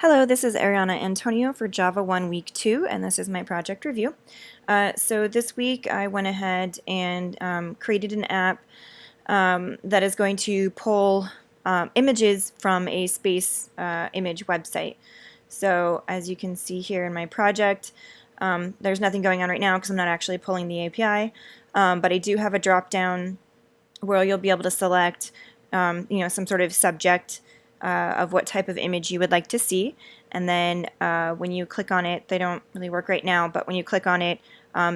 Hello, this is Ariana Antonio for Java 1 Week 2, and this is my project review. So this week I went ahead and created an app that is going to pull images from a space image website. So as you can see here in my project, there's nothing going on right now because I'm not actually pulling the API, but I do have a drop-down where you'll be able to select some sort of subject of what type of image you would like to see. And then when you click on it, they don't really work right now, but when you click on it,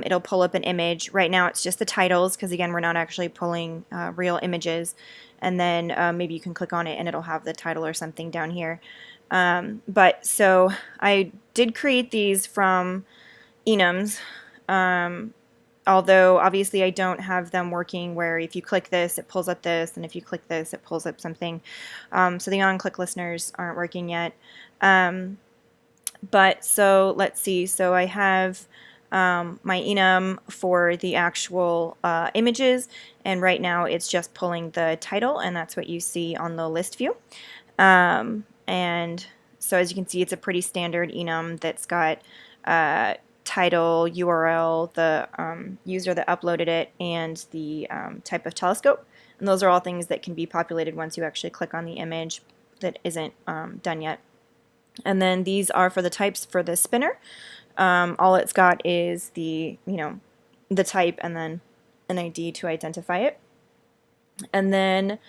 it'll pull up an image. Right now it's just the titles because again we're not actually pulling real images. And then maybe you can click on it and it'll have the title or something down here. But so I did create these from enums. Although obviously I don't have them working where if you click this it pulls up this, and if you click this it pulls up something. So the on-click listeners aren't working yet. But so let's see, so I have my enum for the actual images, and right now it's just pulling the title, and that's what you see on the list view. And so as you can see, it's a pretty standard enum that's got title, URL, the user that uploaded it, and the type of telescope. And those are all things that can be populated once you actually click on the image that isn't done yet. And then these are for the types for the spinner. All it's got is the type and then an ID to identify it. And then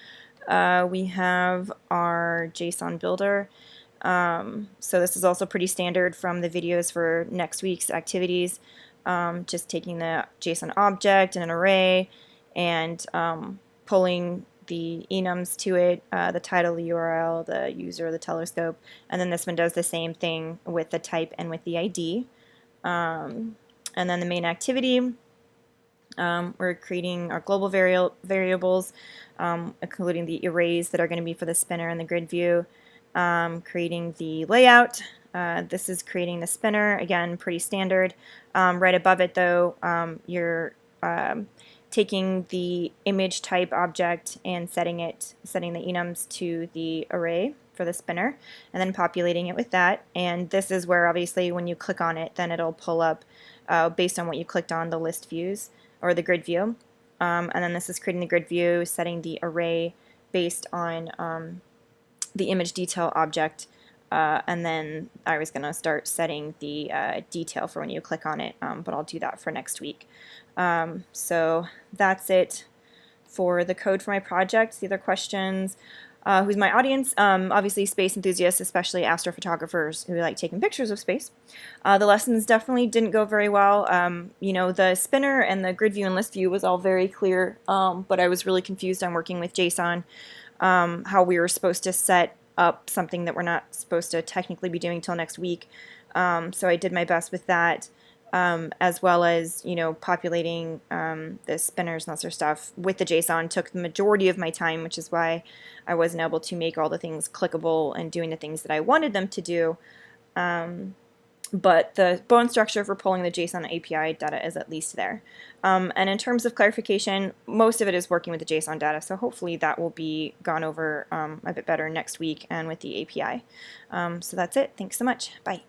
we have our JSON builder. So this is also pretty standard from the videos for next week's activities. Just taking the JSON object and an array and pulling the enums to it, the title, the URL, the user, the telescope, and then this one does the same thing with the type and with the ID. And then the main activity, we're creating our global variables, including the arrays that are going to be for the spinner and the grid view. Creating the layout. This is creating the spinner, again pretty standard. Right above it though, you're taking the image type object and setting the enums to the array for the spinner, and then populating it with that. And this is where obviously when you click on it, then it'll pull up based on what you clicked on, the list views or the grid view. And then this is creating the grid view, setting the array based on the image detail object, and then I was going to start setting the detail for when you click on it, but I'll do that for next week. So that's it for the code for my project. The other questions, who's my audience? Obviously space enthusiasts, especially astrophotographers who like taking pictures of space. The lessons definitely didn't go very well. The spinner and the grid view and list view was all very clear, but I was really confused on working with JSON. How we were supposed to set up something that we're not supposed to technically be doing till next week. So I did my best with that, as well as populating the spinners and that sort of stuff with the JSON took the majority of my time, which is why I wasn't able to make all the things clickable and doing the things that I wanted them to do. But the bone structure for pulling the JSON API data is at least there. And in terms of clarification, most of it is working with the JSON data, so hopefully that will be gone over a bit better next week and with the API. So that's it. Thanks so much. Bye.